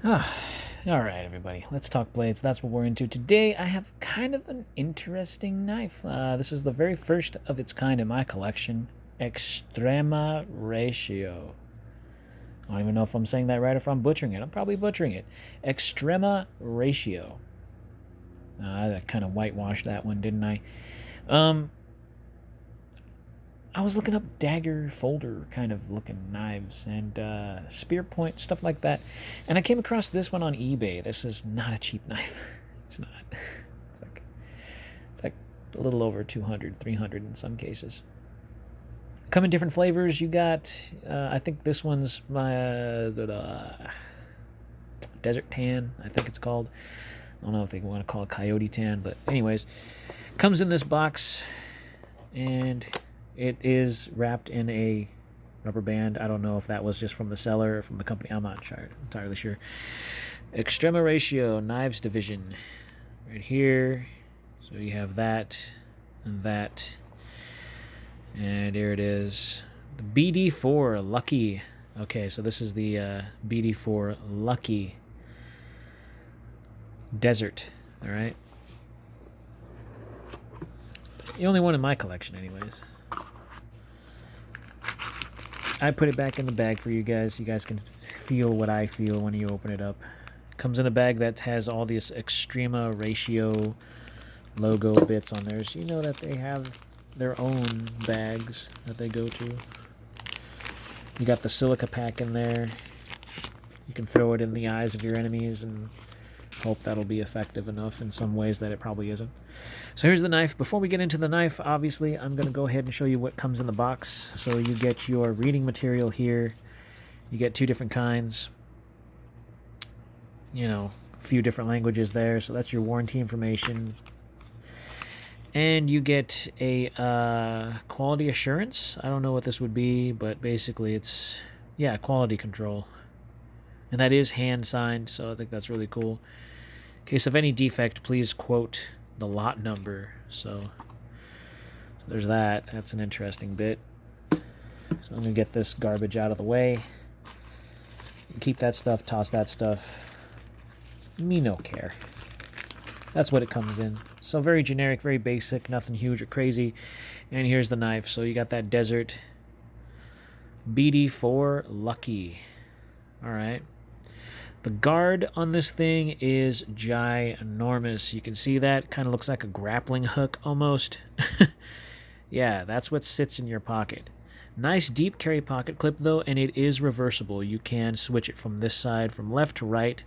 Ah, all right, everybody. Let's talk blades. That's what we're into. Today, I have kind of an interesting knife. This is the very first of its kind in my collection. Extrema ratio. I don't even know if I'm saying that right or if I'm butchering it. I'm probably butchering it. Extrema ratio. I kind of whitewashed that one, didn't I? I was looking up dagger folder kind of looking knives and spear point, stuff like that. And I came across this one on eBay. This is not a cheap knife. It's not. It's like a little over 200, 300 in some cases. Come in different flavors. You got, I think this one's my desert tan, I think it's called. I don't know if they want to call it coyote tan, but anyways, comes in this box, and it is wrapped in a rubber band. I don't know if that was just from the seller or from the company. I'm not entirely sure. Extrema Ratio Knives Division. Right here. So you have that and that. And here it is. The BD4 Lucky. Okay, so this is the BD4 Lucky Desert. All right. The only one in my collection, anyways. I put it back in the bag for you guys. You guys can feel what I feel when you open it up. Comes in a bag that has all these Extrema Ratio logo bits on there. So you know that they have their own bags that they go to. You got the silica pack in there. You can throw it in the eyes of your enemies and hope that'll be effective enough in some ways that it probably isn't. So here's the knife. Before we get into the knife, obviously, I'm going to go ahead and show you what comes in the box. So you get your reading material here. You get two different kinds. You know, a few different languages there. So that's your warranty information. And you get a quality assurance. I don't know what this would be, but basically it's, yeah, quality control. And that is hand signed, so I think that's really cool. In case of any defect, please quote the lot number. So there's that. That's an interesting bit. So I'm going to get this garbage out of the way. Keep that stuff, toss that stuff. Me no care. That's what it comes in. So very generic, very basic, nothing huge or crazy. And here's the knife. So you got that Desert BD4 Lucky. All right. The guard on this thing is ginormous. You can see that. Kind of looks like a grappling hook almost. Yeah, that's what sits in your pocket. Nice deep carry pocket clip though, and it is reversible. You can switch it from this side, from left to right.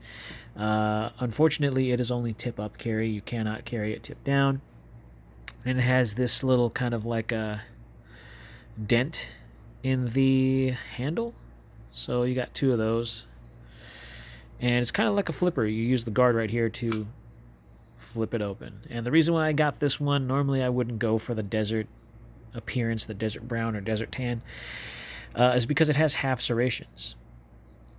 Unfortunately, it is only tip up carry. You cannot carry it tip down. And it has this little kind of like a dent in the handle. So you got two of those. And it's kind of like a flipper. You use the guard right here to flip it open. And the reason why I got this one, normally I wouldn't go for the desert appearance, the desert brown or desert tan, is because it has half serrations.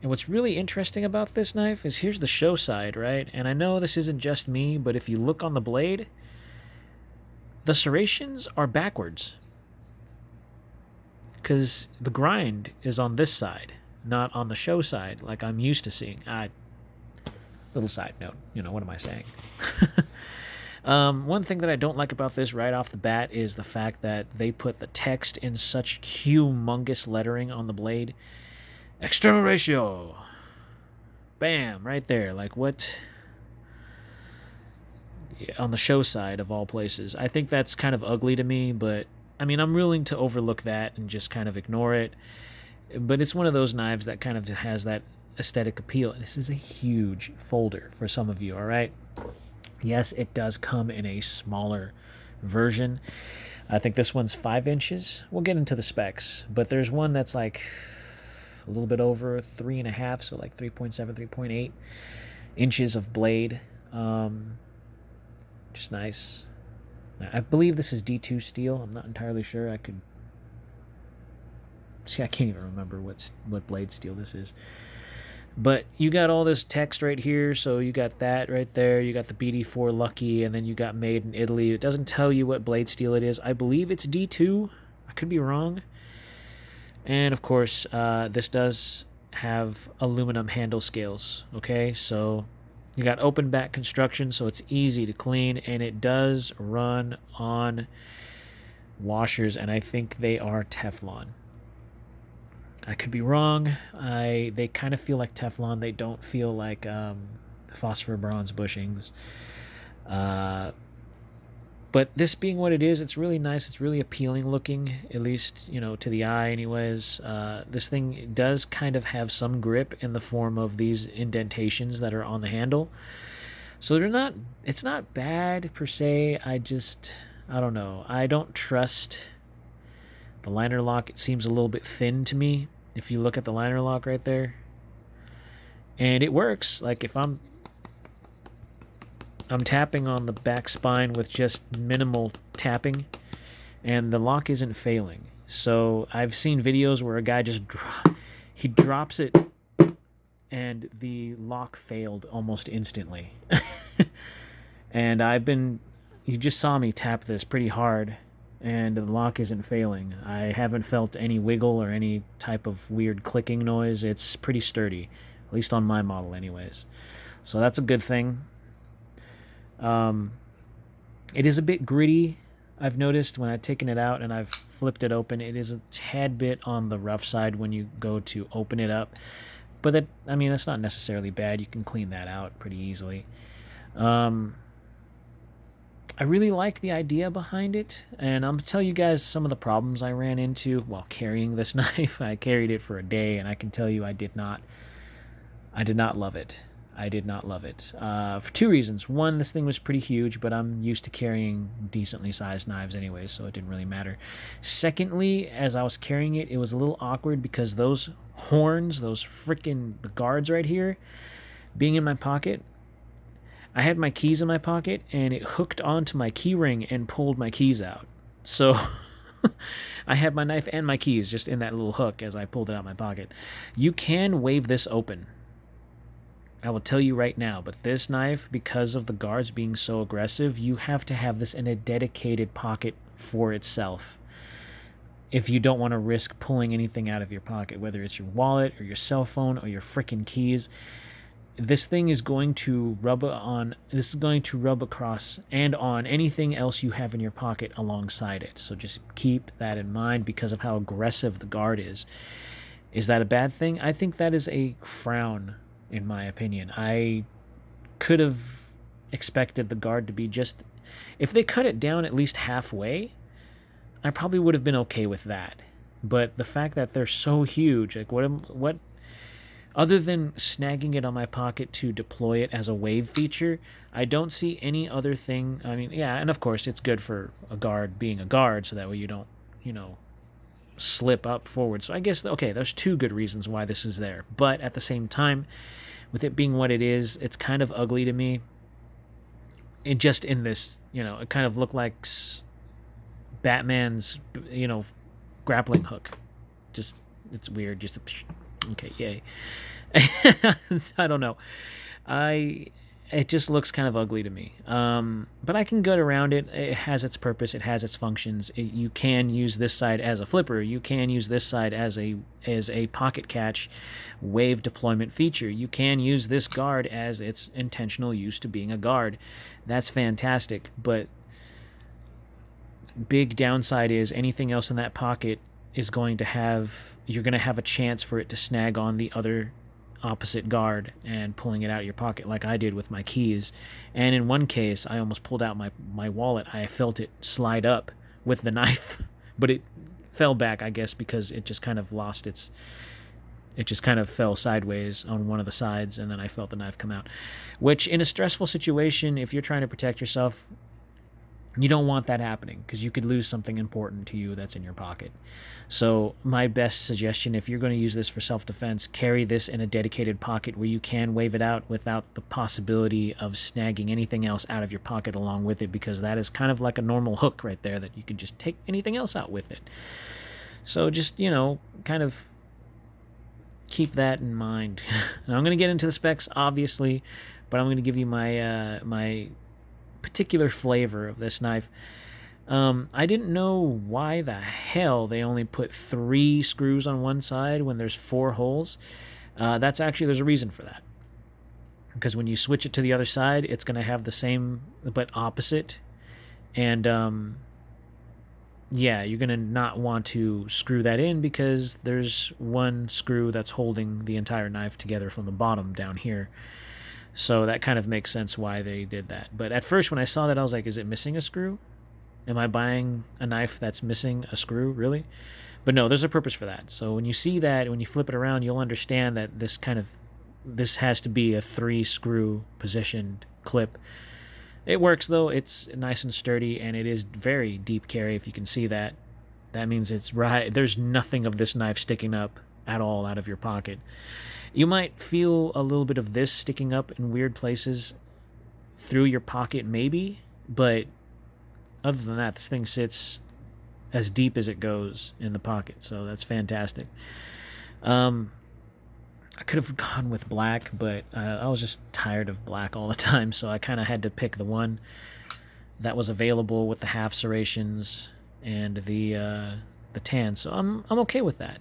And what's really interesting about this knife is here's the show side, right? And I know this isn't just me, but if you look on the blade, the serrations are backwards. Because the grind is on this side, not on the show side like I'm used to seeing. Little side note, what am I saying? One thing that I don't like about this right off the bat is the fact that they put the text in such humongous lettering on the blade. External ratio. Bam, right there. Like what? Yeah, on the show side of all places. I think that's kind of ugly to me, but I mean, I'm willing to overlook that and just kind of ignore it. But it's one of those knives that kind of has that aesthetic appeal. This is a huge folder for some of you, all right? Yes, it does come in a smaller version. I think this one's 5 inches. We'll get into the specs, but there's one that's like a little bit over 3.5, so like 3.7, 3.8 inches of blade. Just nice. I believe this is D2 steel. I'm not entirely sure. I can't even remember what blade steel this is. But you got all this text right here, so you got that right there. You got the BD4 Lucky, and then you got made in Italy. It doesn't tell you what blade steel it is. I believe it's D2. I could be wrong. And, of course, this does have aluminum handle scales. Okay, so you got open back construction, so it's easy to clean, and it does run on washers, and I think they are Teflon. I could be wrong. They kind of feel like Teflon. They don't feel like phosphor bronze bushings. But this being what it is, it's really nice. It's really appealing looking, at least, to the eye anyways. This thing does kind of have some grip in the form of these indentations that are on the handle. So it's not bad per se. I don't know. I don't trust the liner lock. It seems a little bit thin to me if you look at the liner lock right there. And it works. Like if I'm tapping on the back spine with just minimal tapping, and the lock isn't failing. So I've seen videos where a guy just he drops it and the lock failed almost instantly. And you just saw me tap this pretty hard, and the lock isn't failing. I haven't felt any wiggle or any type of weird clicking noise. It's pretty sturdy, at least on my model anyways. So that's a good thing. It is a bit gritty. I've noticed when I've taken it out and I've flipped it open, it is a tad bit on the rough side when you go to open it up. But that's not necessarily bad. You can clean that out pretty easily. I really like the idea behind it, and I'm going to tell you guys some of the problems I ran into while carrying this knife. I carried it for a day, and I can tell you I did not love it. I did not love it for two reasons. One, this thing was pretty huge, but I'm used to carrying decently sized knives anyway, so it didn't really matter. Secondly, as I was carrying it, it was a little awkward because those horns, the guards right here, being in my pocket, I had my keys in my pocket, and it hooked onto my key ring and pulled my keys out. So I had my knife and my keys just in that little hook as I pulled it out of my pocket. You can wave this open. I will tell you right now, but this knife, because of the guards being so aggressive, you have to have this in a dedicated pocket for itself. If you don't want to risk pulling anything out of your pocket, whether it's your wallet or your cell phone or your frickin' keys, this thing is going to rub across and on anything else you have in your pocket alongside it. So just keep that in mind because of how aggressive the guard is. Is that a bad thing? I think that is a frown, in my opinion. I could have expected the guard to be just... If they cut it down at least halfway, I probably would have been okay with that. But the fact that they're so huge, like what other than snagging it on my pocket to deploy it as a wave feature, I don't see any other thing. I mean, yeah, and of course it's good for a guard being a guard, so that way you don't, slip up forward. So I guess, okay, there's two good reasons why this is there. But at the same time, with it being what it is, it's kind of ugly to me. It just in this, it kind of looked like Batman's, grappling hook. Just, it's weird. Just okay, yay. I don't know. It just looks kind of ugly to me. But I can get around it. It has its purpose. It has its functions. You can use this side as a flipper. You can use this side as a pocket catch wave deployment feature. You can use this guard as its intentional use to being a guard. That's fantastic. But big downside is anything else in that pocket is going to have... You're going to have a chance for it to snag on the other opposite guard and pulling it out of your pocket like I did with my keys. And in one case, I almost pulled out my wallet. I felt it slide up with the knife, but it fell back, I guess, because it just kind of lost its... It just kind of fell sideways on one of the sides, and then I felt the knife come out. Which, in a stressful situation, if you're trying to protect yourself, you don't want that happening, because you could lose something important to you that's in your pocket. So my best suggestion, if you're going to use this for self-defense, carry this in a dedicated pocket where you can wave it out without the possibility of snagging anything else out of your pocket along with it, because that is kind of like a normal hook right there that you can just take anything else out with it. So just, kind of keep that in mind. Now, I'm going to get into the specs, obviously, but I'm going to give you my my particular flavor of this knife. I didn't know why the hell they only put 3 screws on one side when there's 4 holes. That's actually, there's a reason for that. Because when you switch it to the other side, it's going to have the same but opposite. And yeah, you're going to not want to screw that in because there's one screw that's holding the entire knife together from the bottom down here. So that kind of makes sense why they did that. But at first when I saw that, I was like, is it missing a screw? Am I buying a knife that's missing a screw, really? But no, there's a purpose for that. So when you see that, when you flip it around, you'll understand that this has to be a 3-screw positioned clip. It works though. It's nice and sturdy, and it is very deep carry. If you can see that, that means it's right. There's nothing of this knife sticking up at all out of your pocket. You might feel a little bit of this sticking up in weird places through your pocket, maybe, but other than that, this thing sits as deep as it goes in the pocket, so that's fantastic. I could have gone with black, but I was just tired of black all the time, so I kind of had to pick the one that was available with the half serrations and the tan. So I'm okay with that.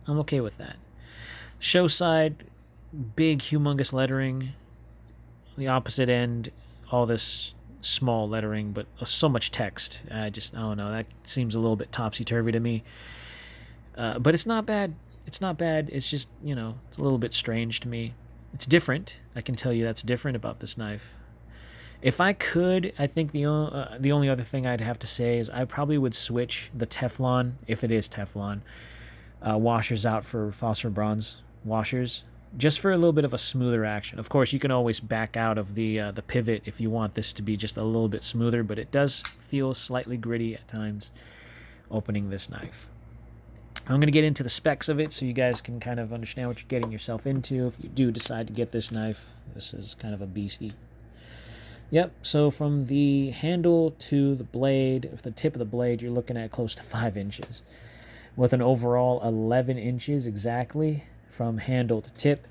I'm okay with that. Show side, big, humongous lettering. The opposite end, all this small lettering, but so much text. I don't know. That seems a little bit topsy-turvy to me. But it's not bad. It's not bad. It's just, it's a little bit strange to me. It's different. I can tell you that's different about this knife. If I could, I think the only other thing I'd have to say is I probably would switch the Teflon, if it is Teflon, washers out for phosphor bronze washers, just for a little bit of a smoother action. Of course, you can always back out of the pivot if you want this to be just a little bit smoother, but it does feel slightly gritty at times opening this knife. I'm going to get into the specs of it so you guys can kind of understand what you're getting yourself into if you do decide to get this knife. This is kind of a beastie. Yep, so from the handle to the blade, the tip of the blade, you're looking at close to 5 inches, with an overall 11 inches exactly from handle to tip.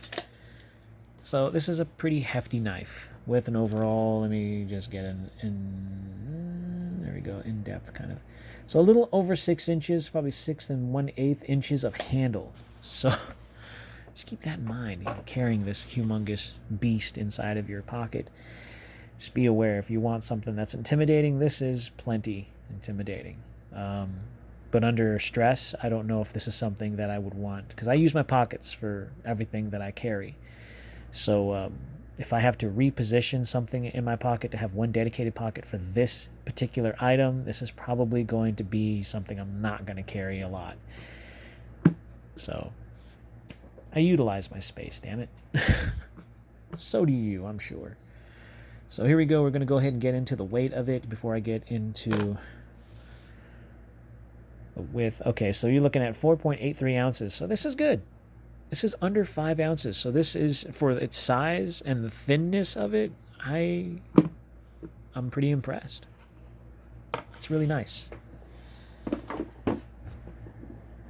So this is a pretty hefty knife with an overall, let me just get there we go, in depth kind of. So a little over 6 inches, probably 6 1/8 inches of handle. So just keep that in mind, carrying this humongous beast inside of your pocket. Just be aware, if you want something that's intimidating, this is plenty intimidating. But under stress, I don't know if this is something that I would want, because I use my pockets for everything that I carry. So if I have to reposition something in my pocket to have one dedicated pocket for this particular item, this is probably going to be something I'm not going to carry a lot. So I utilize my space, damn it. So do you, I'm sure. So here we go. We're going to go ahead and get into the weight of it before I get into the width. Okay, so you're looking at 4.83 ounces. So this is good. This is under 5 ounces. So this is, for its size and the thinness of it, I'm pretty impressed. It's really nice.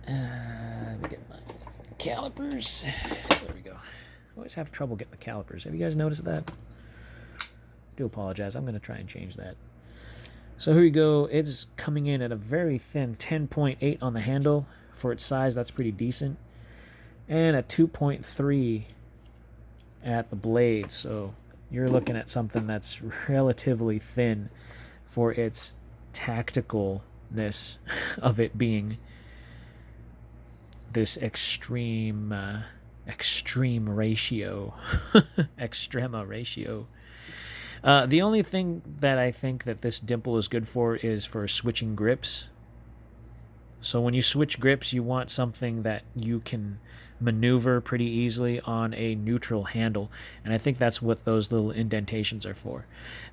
Let me get my calipers. There we go. I always have trouble getting the calipers. Have you guys noticed that? I do apologize. I'm going to try and change that. So here we go. It's coming in at a very thin 10.8 on the handle. For its size, that's pretty decent. And a 2.3 at the blade. So you're looking at something that's relatively thin for its tacticalness of it being this extreme ratio. Extrema ratio. The only thing that I think that this dimple is good for is for switching grips. So when you switch grips, you want something that you can maneuver pretty easily on a neutral handle. And I think that's what those little indentations are for.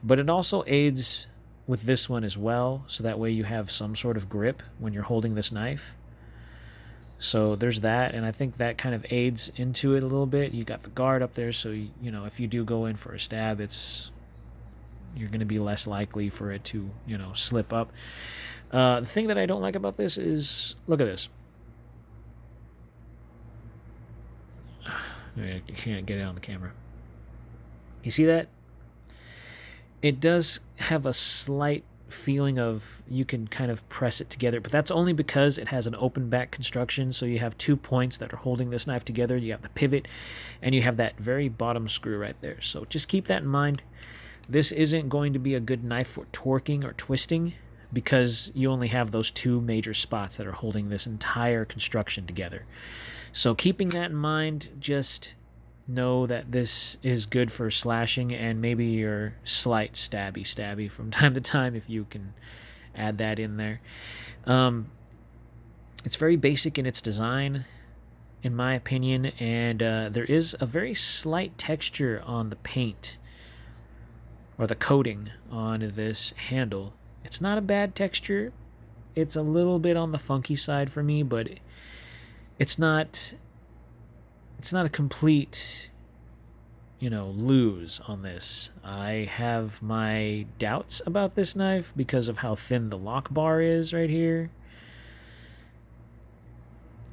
But it also aids with this one as well, so that way you have some sort of grip when you're holding this knife. So there's that, and I think that kind of aids into it a little bit. You got the guard up there, so if you do go in for a stab, you're going to be less likely for it to slip up. The thing that I don't like about this is, look at this. I can't get it on the camera. You see that? It does have a slight feeling of you can kind of press it together, but that's only because it has an open back construction. So you have 2 points that are holding this knife together. You have the pivot, and you have that very bottom screw right there. So just keep that in mind. This isn't going to be a good knife for torquing or twisting, because you only have those 2 major spots that are holding this entire construction together. So keeping that in mind, just know that this is good for slashing and maybe your slight stabby from time to time, if you can add that in there. It's very basic in its design, in my opinion, and there is a very slight texture on the paint or the coating on this handle. It's not a bad texture. It's a little bit on the funky side for me, but it's not a complete, lose on this. I have my doubts about this knife because of how thin the lock bar is right here.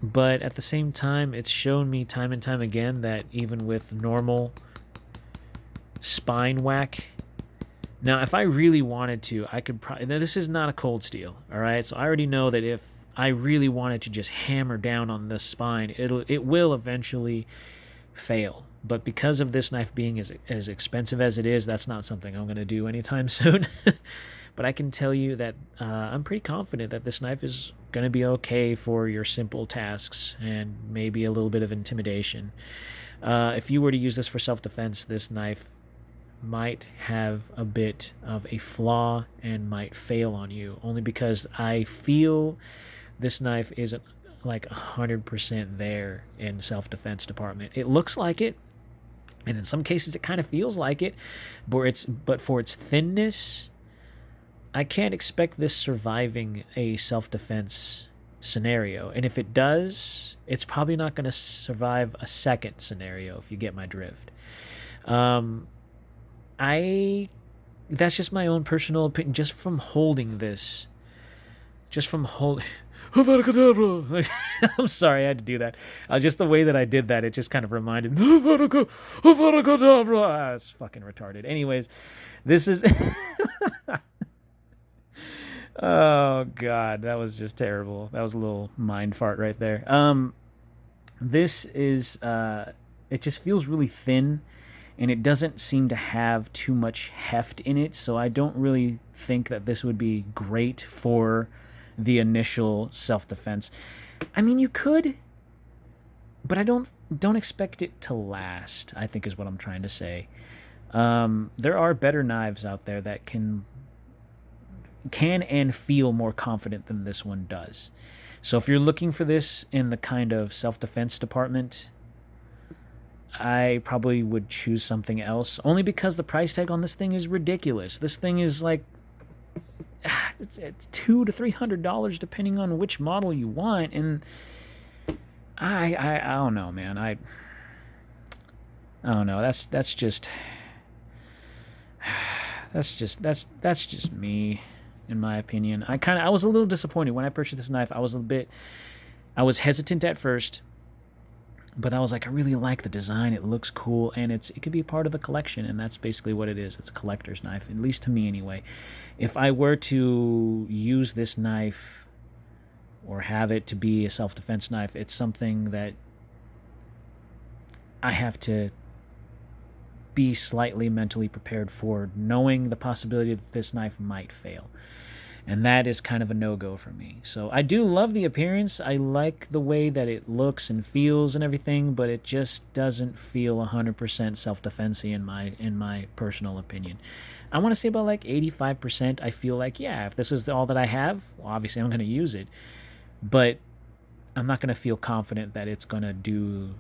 But at the same time, it's shown me time and time again that even with normal spine whack. Now, if I really wanted to, I could probably... Now, this is not a cold steel, all right? So I already know that if I really wanted to just hammer down on this spine, it will eventually fail. But because of this knife being as expensive as it is, that's not something I'm going to do anytime soon. But I can tell you that I'm pretty confident that this knife is going to be okay for your simple tasks and maybe a little bit of intimidation. If you were to use this for self-defense, this knife might have a bit of a flaw and might fail on you, only because I feel this knife isn't like 100% there in self-defense department. It looks like it, and in some cases it kind of feels like it, but for its thinness, I can't expect this surviving a self-defense scenario. And if it does, it's probably not going to survive a second scenario, if you get my drift. That's just my own personal opinion, just from holding this. I'm sorry I had to do that. Just the way that I did that, it just kind of reminded me. It's fucking retarded. Anyways, this is... Oh, God, that was just terrible. That was a little mind fart right there. This is... it just feels really thin, and it doesn't seem to have too much heft in it, so I don't really think that this would be great for the initial self-defense. I mean, you could, but I don't expect it to last, I think is what I'm trying to say. There are better knives out there that can and feel more confident than this one does. So if you're looking for this in the kind of self-defense department, I probably would choose something else, only because the price tag on this thing is ridiculous. This thing is like it's $200 to $300 depending on which model you want, and I don't know, man. I don't know. That's just me, in my opinion. I was a little disappointed when I purchased this knife. I was hesitant at first, but I was like, I really like the design. It looks cool, and it could be a part of the collection, and that's basically what it is. It's a collector's knife, at least to me anyway. If I were to use this knife or have it to be a self-defense knife, it's something that I have to be slightly mentally prepared for, knowing the possibility that this knife might fail. And that is kind of a no-go for me. So I do love the appearance. I like the way that it looks and feels and everything, but it just doesn't feel 100% self-defense-y in my personal opinion. I want to say about like 85%. I feel like, yeah, if this is all that I have, well, obviously I'm going to use it. But I'm not going to feel confident that it's going to do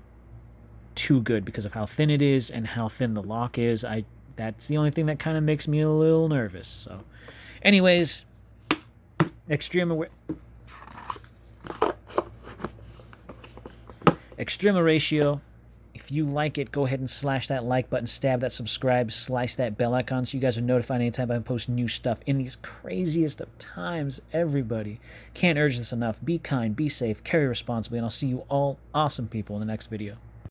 too good because of how thin it is and how thin the lock is. That's the only thing that kind of makes me a little nervous. So anyways, Extrema ratio. If you like it, go ahead and slash that like button, stab that subscribe, slice that bell icon so you guys are notified anytime I post new stuff in these craziest of times. Everybody, can't urge this enough. Be kind, be safe, carry responsibly, and I'll see you all awesome people in the next video.